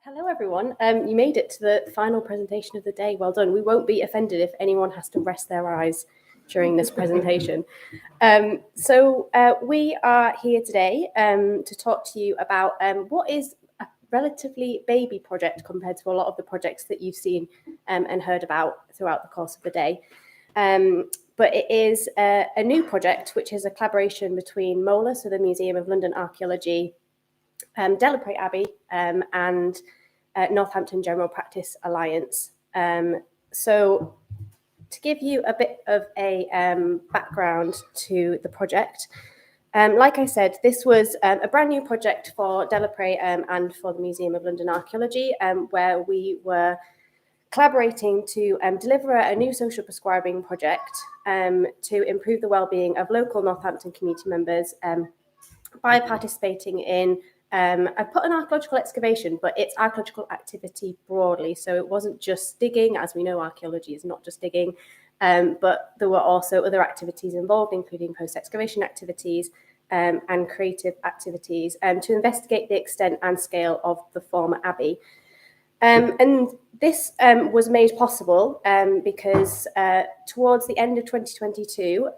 Hello, everyone. You made it to the final presentation of the day. Well done. We won't be offended if anyone has to rest their eyes during this presentation. We are here today to talk to you about what is a relatively baby project compared to a lot of the projects that you've seen and heard about throughout the course of the day. But it is a new project, which is a collaboration between MOLA, so the Museum of London Archaeology, Delapre Abbey, and Northampton General Practice Alliance. So to give you a bit of a background to the project, like I said, this was a brand new project for Delapre and for the Museum of London Archaeology, where we were collaborating to deliver a new social prescribing project to improve the well-being of local Northampton community members by participating in I put an archaeological excavation, but it's archaeological activity broadly. So it wasn't just digging. As we know, archaeology is not just digging, but there were also other activities involved, including post-excavation activities and creative activities to investigate the extent and scale of the former abbey. And this was made possible because towards the end of 2022,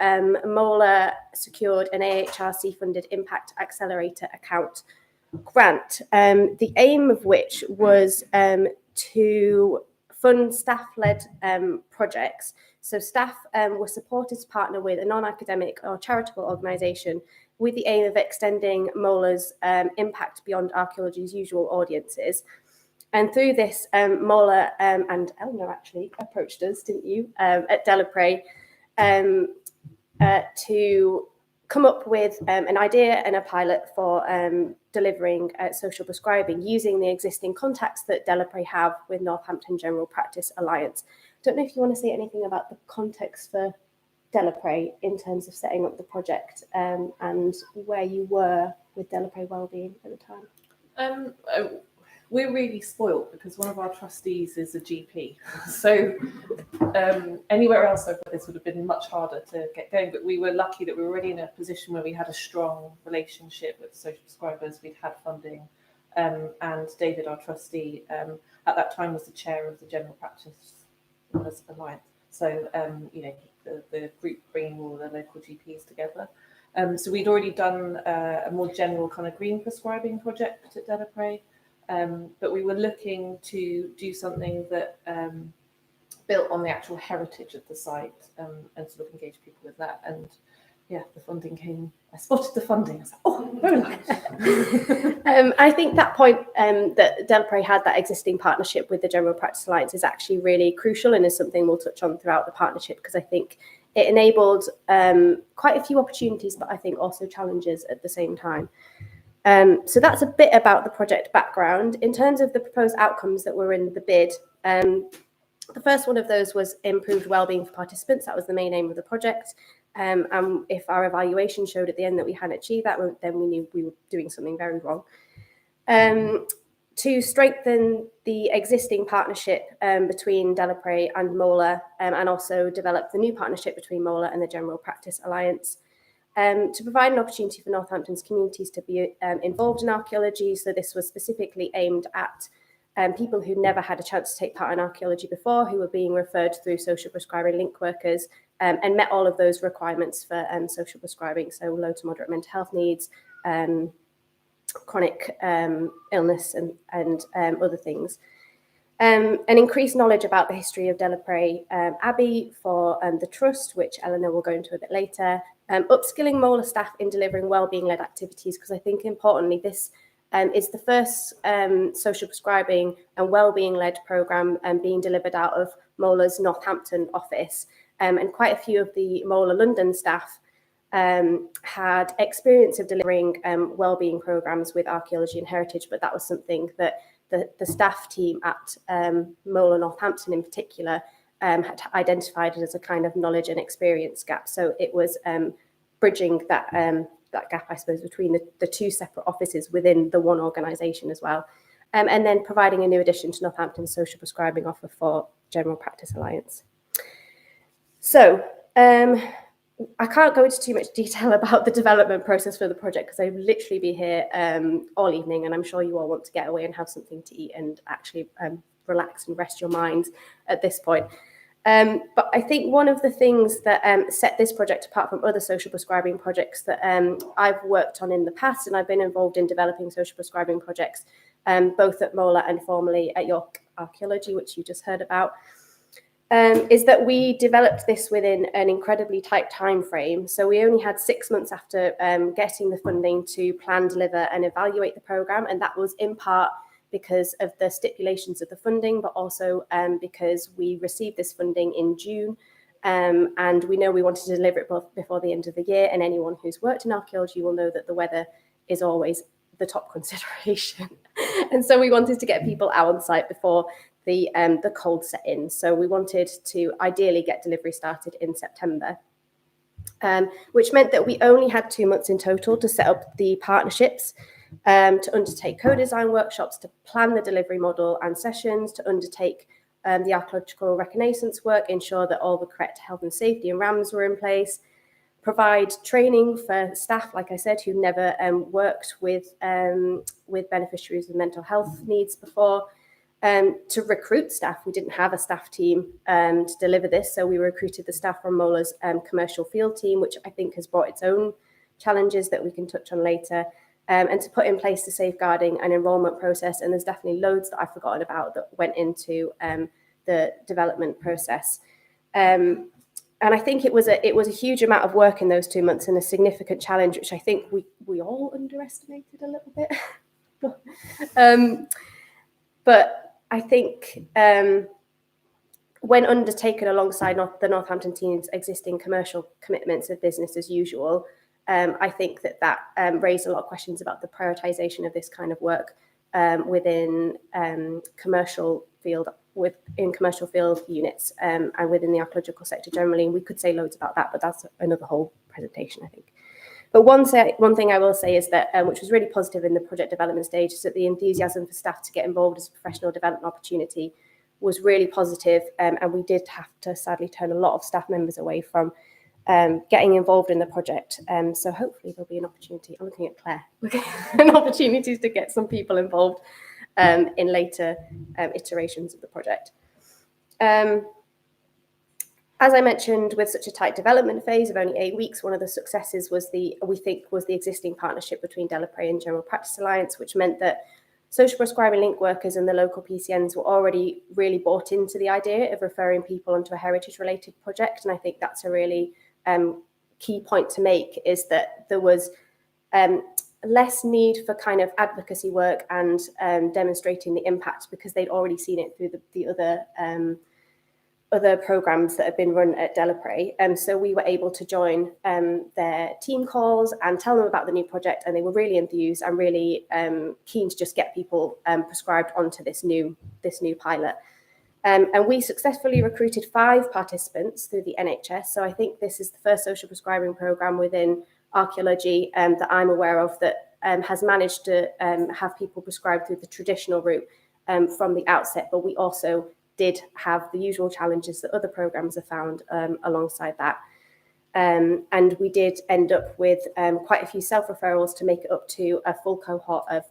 MOLA secured an AHRC-funded Impact Accelerator account grant, the aim of which was to fund staff-led projects. So staff were supported to partner with a non-academic or charitable organisation with the aim of extending MOLA's impact beyond archaeology's usual audiences. And through this, MOLA and Eleanor actually approached us, didn't you, at Delapre to come up with an idea and a pilot for delivering social prescribing using the existing contacts that Delapre have with Northampton General Practice Alliance. Don't know if you want to say anything about the context for Delapre in terms of setting up the project and where you were with Delapre Wellbeing at the time. We're really spoilt because one of our trustees is a GP. So anywhere else over this would have been much harder to get going. But we were lucky that we were already in a position where we had a strong relationship with social prescribers. We'd had funding. And David, our trustee, at that time was the chair of the General Practice Alliance. So, the group bringing all the local GPs together. So we'd already done a more general kind of green prescribing project at Delapre. But we were looking to do something that built on the actual heritage of the site and sort of engage people with that. And yeah, the funding came. I spotted the funding. I was like, oh, very nice. I think that point that Delapre had that existing partnership with the General Practice Alliance is actually really crucial and is something we'll touch on throughout the partnership, because I think it enabled quite a few opportunities, but I think also challenges at the same time. So that's a bit about the project background. In terms of the proposed outcomes that were in the bid, the first one of those was improved wellbeing for participants. That was the main aim of the project. And if our evaluation showed at the end that we hadn't achieved that, then we knew we were doing something very wrong. To strengthen the existing partnership between Delapre and MOLA, and also develop the new partnership between MOLA and the General Practice Alliance. To provide an opportunity for Northampton's communities to be involved in archaeology. So this was specifically aimed at people who never had a chance to take part in archaeology before, who were being referred through social prescribing link workers and met all of those requirements for social prescribing. So low to moderate mental health needs, chronic illness and other things. And increased knowledge about the history of Delapre Abbey for the Trust, which Eleanor will go into a bit later. Upskilling MOLA staff in delivering wellbeing-led activities, because I think importantly this is the first social prescribing and wellbeing-led programme being delivered out of MOLA's Northampton office. And quite a few of the MOLA London staff had experience of delivering wellbeing programmes with archaeology and heritage, but that was something that the staff team at MOLA Northampton in particular had identified as a kind of knowledge and experience gap. So it was bridging that gap, I suppose, between the two separate offices within the one organisation as well. And then providing a new addition to Northampton's social prescribing offer for General Practice Alliance. So I can't go into too much detail about the development process for the project because I would literally be here all evening, and I'm sure you all want to get away and have something to eat and actually relax and rest your minds at this point. But I think one of the things that set this project apart from other social prescribing projects that I've worked on in the past, and I've been involved in developing social prescribing projects, both at MOLA and formerly at York Archaeology, which you just heard about, is that we developed this within an incredibly tight time frame. So we only had 6 months after getting the funding to plan, deliver and evaluate the programme. And that was in part because of the stipulations of the funding, but also because we received this funding in June. And we know we wanted to deliver it before the end of the year. And anyone who's worked in archaeology will know that the weather is always the top consideration. And so we wanted to get people out on site before the cold set in. So we wanted to ideally get delivery started in September, which meant that we only had 2 months in total to set up the partnerships, to undertake co-design workshops, to plan the delivery model and sessions, to undertake the archaeological reconnaissance work, ensure that all the correct health and safety and RAMs were in place, provide training for staff, like I said, who never worked with beneficiaries with mental health needs before, to recruit staff. We didn't have a staff team to deliver this, so we recruited the staff from MOLA's commercial field team, which I think has brought its own challenges that we can touch on later, and to put in place the safeguarding and enrolment process. And there's definitely loads that I've forgotten about that went into the development process. And I think it was a huge amount of work in those 2 months and a significant challenge, which I think we all underestimated a little bit. But I think when undertaken alongside the Northampton team's existing commercial commitments of business as usual, I think that raised a lot of questions about the prioritisation of this kind of work within commercial field units and within the archaeological sector generally. And we could say loads about that, but that's another whole presentation, I think. But one thing I will say is that, which was really positive in the project development stage, is that the enthusiasm for staff to get involved as a professional development opportunity was really positive, and we did have to sadly turn a lot of staff members away from getting involved in the project. So hopefully there'll be an opportunity. I'm looking at Claire, an opportunities to get some people involved in later iterations of the project. As I mentioned, with such a tight development phase of only 8 weeks, one of the successes was the existing partnership between Delapre and General Practice Alliance, which meant that social prescribing link workers and the local PCNs were already really bought into the idea of referring people onto a heritage-related project. And I think that's a really key point to make, is that there was less need for kind of advocacy work and demonstrating the impact, because they'd already seen it through the other programs that have been run at Delapre. So we were able to join their team calls and tell them about the new project, and they were really enthused and really keen to just get people prescribed onto this new pilot. And we successfully recruited 5 participants through the NHS. So I think this is the first social prescribing programme within archaeology that I'm aware of that has managed to have people prescribed through the traditional route from the outset. But we also did have the usual challenges that other programmes have found alongside that. And we did end up with quite a few self-referrals to make it up to a full cohort of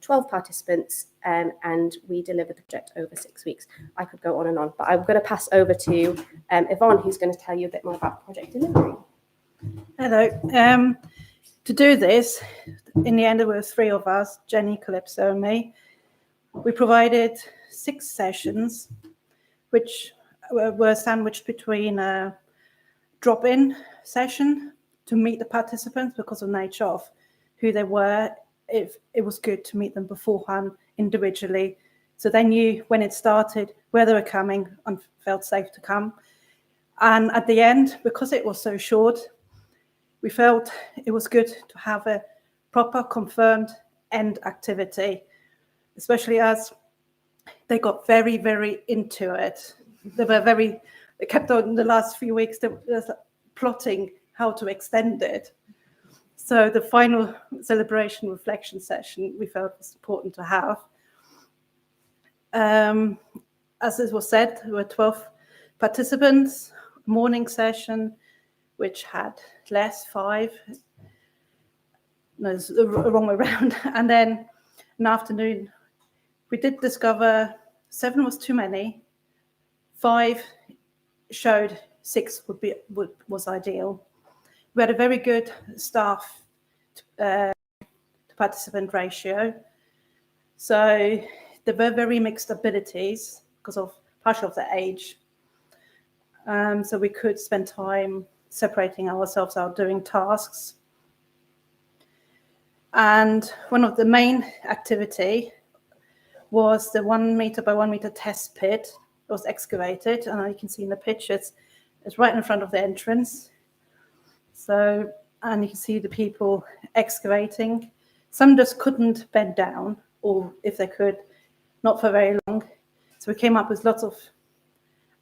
12 participants, and we delivered the project over 6 weeks. I could go on and on, but I'm going to pass over to Yvonne, who's going to tell you a bit more about project delivery. Hello. To do this, in the end there were 3 of us, Jenny, Calypso and me. We provided 6 sessions, which were sandwiched between a drop-in session to meet the participants, because of the nature of who they were. It was good to meet them beforehand individually, so they knew when it started where they were coming and felt safe to come. And at the end, because it was so short, we felt it was good to have a proper confirmed end activity, especially as they got very, very into it. They kept on the last few weeks plotting how to extend it. So the final celebration reflection session we felt was important to have. As it was said, there were 12 participants, morning session which had less, 5. No, it's the wrong way around. And then in the afternoon, we did discover 7 was too many. 5 showed 6 was ideal. We had a very good staff to participant ratio. So there were very mixed abilities because of partially of their age. So we could spend time separating ourselves out doing tasks. And one of the main activity was the 1 meter by 1 meter test pit. It was excavated, and you can see in the pictures, it's right in front of the entrance. So, and you can see the people excavating. Some just couldn't bend down, or if they could, not for very long. So we came up with lots of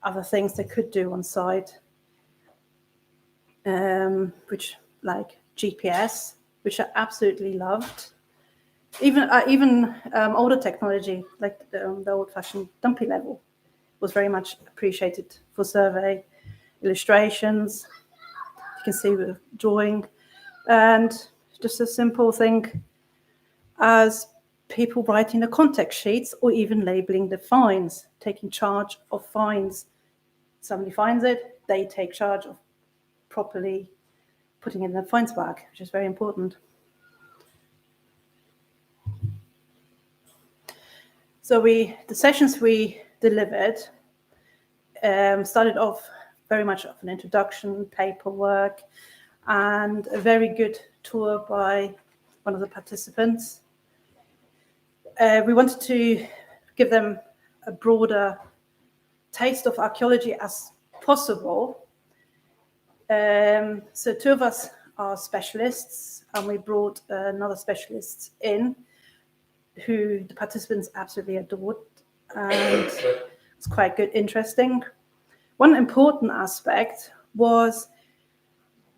other things they could do on site, which like GPS, which I absolutely loved. Even older technology, like the old-fashioned dumpy level, was very much appreciated for survey illustrations. You can see with drawing, and just a simple thing as people writing the contact sheets or even labeling the finds, taking charge of finds. Somebody finds it, they take charge of properly putting it in the finds bag, which is very important. So the sessions we delivered started off very much of an introduction, paperwork, and a very good tour by one of the participants. We wanted to give them a broader taste of archaeology as possible. So 2 of us are specialists, and we brought another specialist in who the participants absolutely adored, and it's quite good, interesting. One important aspect was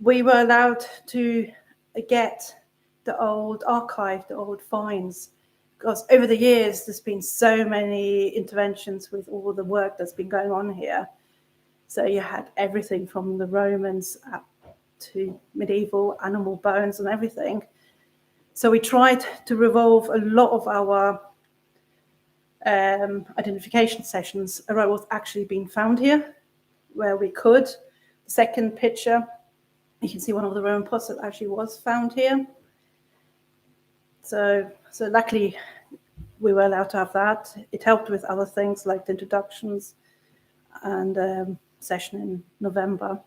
we were allowed to get the old archive, the old finds, because over the years there's been so many interventions with all the work that's been going on here. So you had everything from the Romans up to medieval animal bones and everything. So we tried to revolve a lot of our identification sessions around what's actually been found here, where we could. The second picture, you can see one of the Roman pots that actually was found here. So luckily we were allowed to have that. It helped with other things like the introductions and session in November.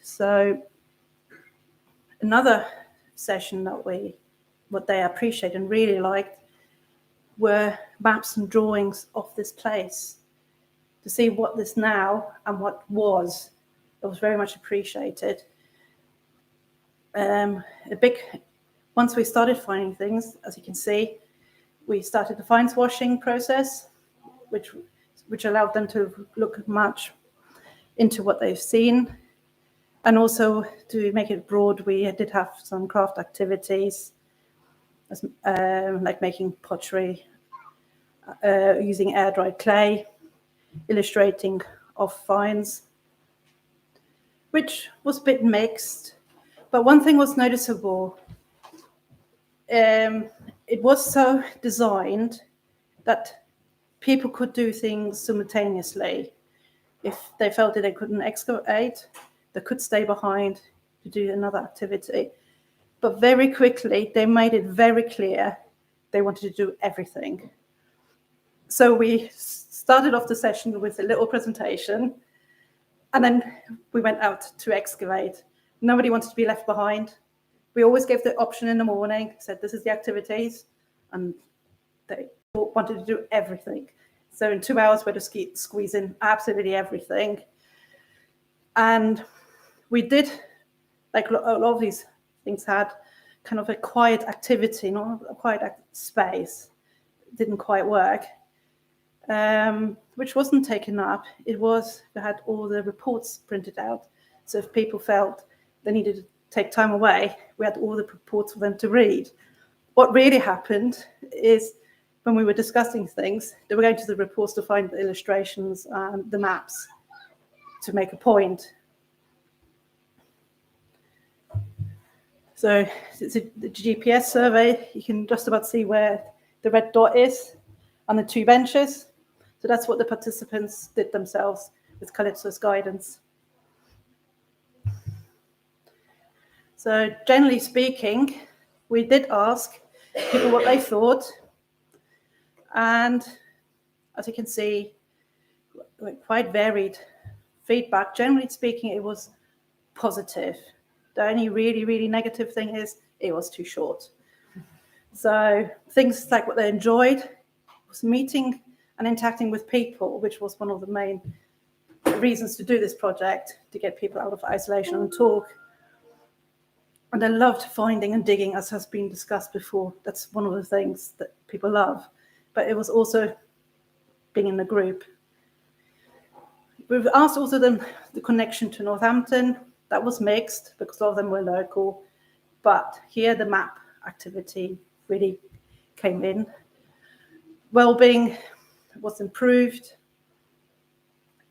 So another session that what they appreciated and really liked were maps and drawings of this place, to see what this now and what was. It was very much appreciated. Once we started finding things, as you can see, we started the finds washing process, which allowed them to look much into what they've seen. And also to make it broad, we did have some craft activities, like making pottery, using air-dried clay, illustrating of finds, which was a bit mixed. But one thing was noticeable. It was so designed that people could do things simultaneously. If they felt that they couldn't excavate, they could stay behind to do another activity. But very quickly, they made it very clear they wanted to do everything. So we started off the session with a little presentation, and then we went out to excavate. Nobody wanted to be left behind. We always gave the option in the morning, said this is the activities, and they wanted to do everything. So in 2 hours, we had to squeeze in absolutely everything. And we did, like a lot of these things had kind of a quiet activity, not a quiet space. It didn't quite work, which wasn't taken up. It was, we had all the reports printed out. So if people felt they needed to take time away, we had all the reports for them to read. What really happened is when we were discussing things, they were going to the reports to find the illustrations and the maps to make a point. So it's the GPS survey. You can just about see where the red dot is on the 2 benches. So that's what the participants did themselves with Calypso's guidance. So generally speaking, we did ask people what they thought. And as you can see, quite varied feedback. Generally speaking, it was positive. The only really negative thing is it was too short. So things like what they enjoyed was meeting and interacting with people, which was one of the main reasons to do this project, to get people out of isolation and talk. And they loved finding and digging, as has been discussed before. That's one of the things that people love. But it was also being in a group. We've asked also them the connection to Northampton. That was mixed because a lot of them were local. But here the map activity really came in. Wellbeing was improved.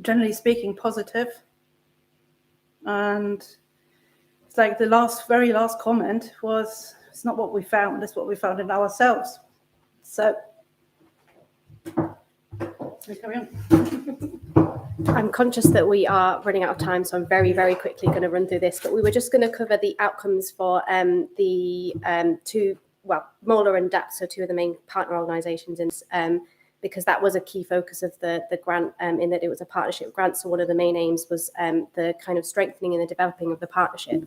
Generally speaking, positive. And it's like the very last comment was, it's not what we found, it's what we found in ourselves. So, carry on. I'm conscious that we are running out of time, so I'm very quickly going to run through this, but we were just going to cover the outcomes for the two, well, MOLA and DAP, so 2 of the main partner organisations, because that was a key focus of the grant, in that it was a partnership grant. So one of the main aims was the kind of strengthening and the developing of the partnership,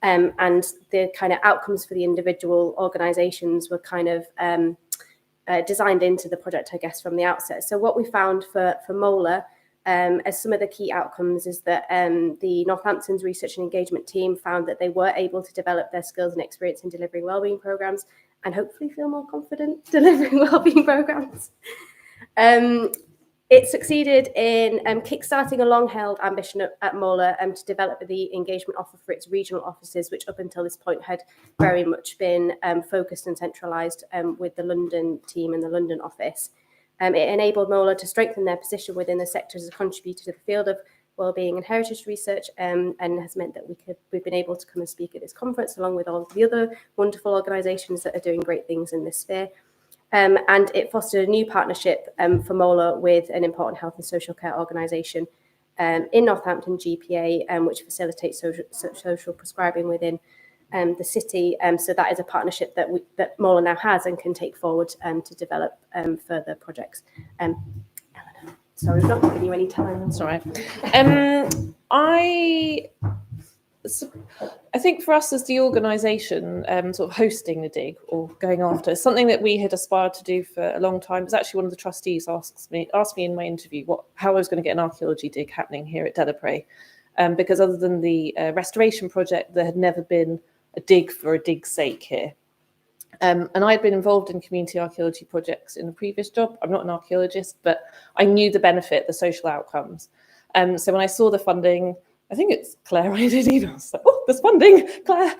and the kind of outcomes for the individual organisations were kind of designed into the project, I guess, from the outset. So what we found for MOLA, as some of the key outcomes, is that the Northampton's research and engagement team found that they were able to develop their skills and experience in delivering wellbeing programmes and hopefully feel more confident delivering wellbeing programmes. It succeeded in kickstarting a long-held ambition at MOLA to develop the engagement offer for its regional offices, which up until this point had very much been focused and centralised with the London team and the London office. It enabled MOLA to strengthen their position within the sector as a contributor to the field of wellbeing and heritage research, and has meant that we've been able to come and speak at this conference along with all of the other wonderful organisations that are doing great things in this sphere. And it fostered a new partnership for MOLA with an important health and social care organisation in Northampton, GPA, which facilitates social prescribing within the city. So that is a partnership that MOLA now has and can take forward to develop further projects. Eleanor, sorry, we've not given you any time. Sorry. I think for us as the organisation, sort of hosting the dig or going after, something that we had aspired to do for a long time. It's actually one of the trustees asked me in my interview how I was going to get an archaeology dig happening here at Delapre, because other than the restoration project, there had never been a dig for a dig's sake here. And I'd been involved in community archaeology projects in a previous job. I'm not an archaeologist, but I knew the benefit, the social outcomes. So when I saw the funding, I think it's Claire, I did emails like, oh, there's funding, Claire,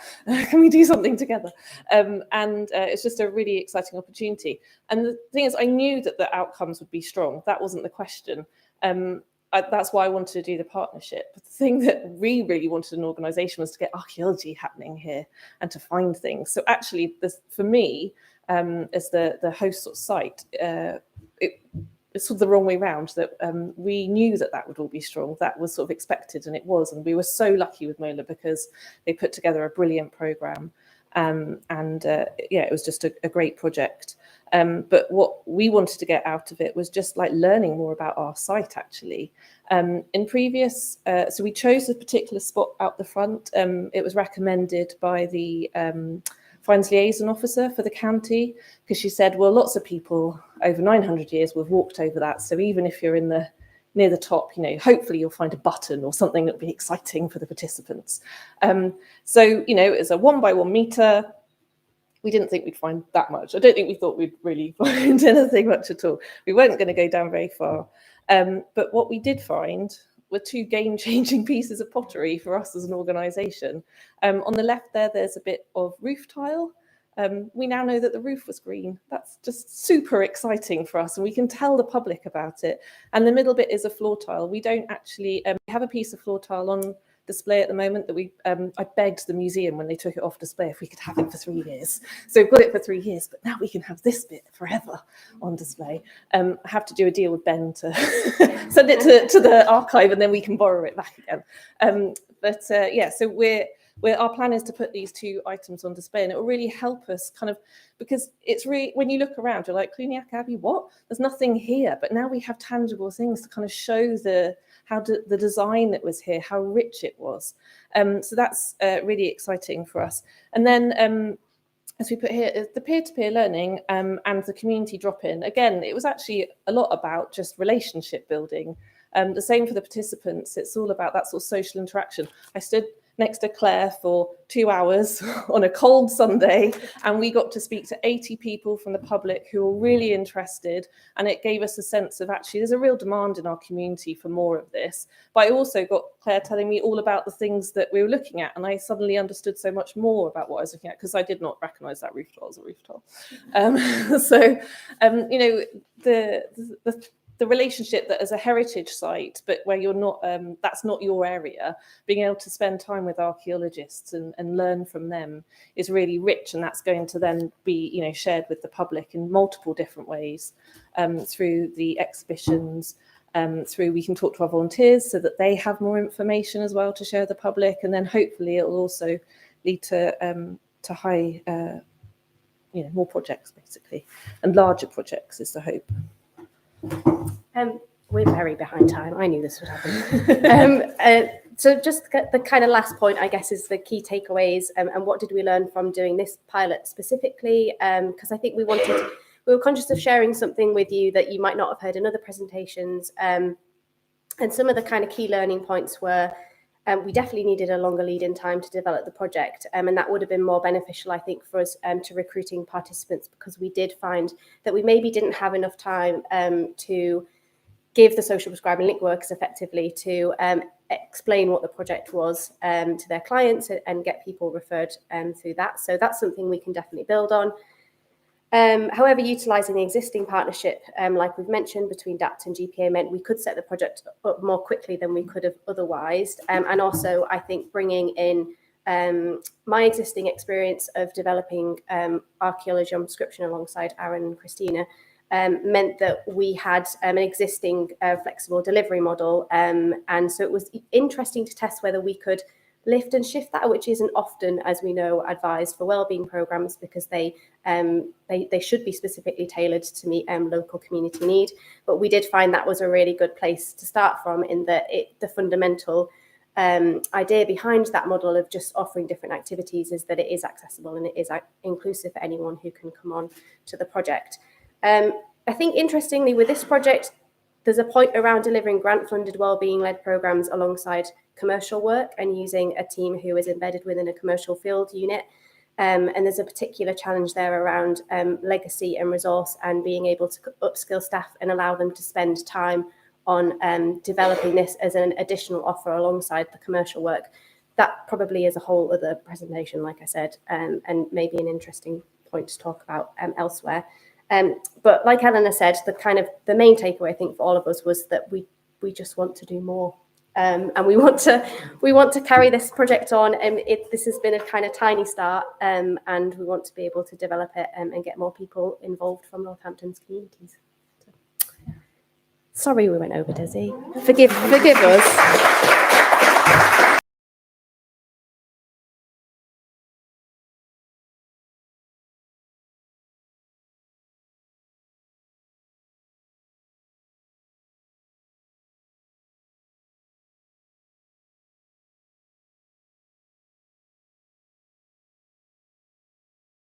can we do something together? It's just a really exciting opportunity. And the thing is, I knew that the outcomes would be strong. That wasn't the question. That's why I wanted to do the partnership. But the thing that we really wanted an organisation was to get archaeology happening here and to find things. So actually, this, for me, as the host sort of site, it's sort of the wrong way round, that we knew that would all be strong. That was sort of expected, and it was. And we were so lucky with MOLA because they put together a brilliant programme. It was just a great project. But what we wanted to get out of it was just like learning more about our site, actually. In previous, so we chose a particular spot out the front. It was recommended by the Finds Liaison Officer for the county, because she said, well, lots of people over 900 years will have walked over that. So even if you're near the top, hopefully you'll find a button or something that'll be exciting for the participants. It's a 1 by 1 metre. We didn't think we'd find that much. I don't think we thought we'd really find anything much at all. We weren't going to go down very far. But what we did find were 2 game-changing pieces of pottery for us as an organisation. On the left there's a bit of roof tile. We now know that the roof was green. That's just super exciting for us, and we can tell the public about it. And the middle bit is a floor tile. We don't actually have a piece of floor tile on display at the moment that I begged the museum when they took it off display if we could have it for 3 years. So we've got it for 3 years, but now we can have this bit forever on display. I have to do a deal with Ben to send it to the archive, and then we can borrow it back again. Yeah, so our plan is to put these 2 items on display, and it will really help us kind of, because it's really, when you look around, you're like, Cluniac Abbey, what? There's nothing here. But now we have tangible things to kind of show the design that was here, how rich it was. So that's really exciting for us. And then, as we put here, the peer-to-peer learning and the community drop-in, again, it was actually a lot about just relationship building. The same for the participants. It's all about that sort of social interaction. I stood next to Claire for 2 hours on a cold Sunday, and we got to speak to 80 people from the public who were really interested, and it gave us a sense of actually there's a real demand in our community for more of this. But I also got Claire telling me all about the things that we were looking at, and I suddenly understood so much more about what I was looking at, because I did not recognise that roof tile as a roof tile. You know, the relationship that as a heritage site, but where you're not, that's not your area, being able to spend time with archaeologists and learn from them is really rich, and that's going to then be, you know, shared with the public in multiple different ways, through the exhibitions, through we can talk to our volunteers so that they have more information as well to share with the public, and then hopefully it will also lead to high, you know, more projects basically, and larger projects is the hope. We're very behind time. I knew this would happen. So just the kind of last point, I guess, is the key takeaways, and what did we learn from doing this pilot specifically? Because I think we were conscious of sharing something with you that you might not have heard in other presentations. And some of the kind of key learning points were we definitely needed a longer lead-in time to develop the project, and that would have been more beneficial, I think, for us to recruiting participants, because we did find that we maybe didn't have enough time to give the social prescribing link workers effectively to explain what the project was to their clients and get people referred through that. So that's something we can definitely build on. However, utilising the existing partnership, like we've mentioned, between DAPT and GPA meant we could set the project up more quickly than we could have otherwise. And also, I think bringing in my existing experience of developing archaeology on prescription alongside Aaron and Christina meant that we had an existing flexible delivery model. And so it was interesting to test whether we could lift and shift that, which isn't often, as we know, advised for wellbeing programs, because they should be specifically tailored to meet local community need. But we did find that was a really good place to start from, in that the fundamental idea behind that model of just offering different activities is that it is accessible and it is inclusive for anyone who can come on to the project. I think interestingly with this project, there's a point around delivering grant-funded wellbeing-led programs alongside commercial work and using a team who is embedded within a commercial field unit. And there's a particular challenge there around legacy and resource, and being able to upskill staff and allow them to spend time on developing this as an additional offer alongside the commercial work. That probably is a whole other presentation, like I said, and maybe an interesting point to talk about elsewhere. But like Eleanor said, the main takeaway I think for all of us was that we just want to do more, and we want to carry this project on. And this has been a kind of tiny start, and we want to be able to develop it and get more people involved from Northampton's communities. So, sorry we went over, Desi. Forgive us.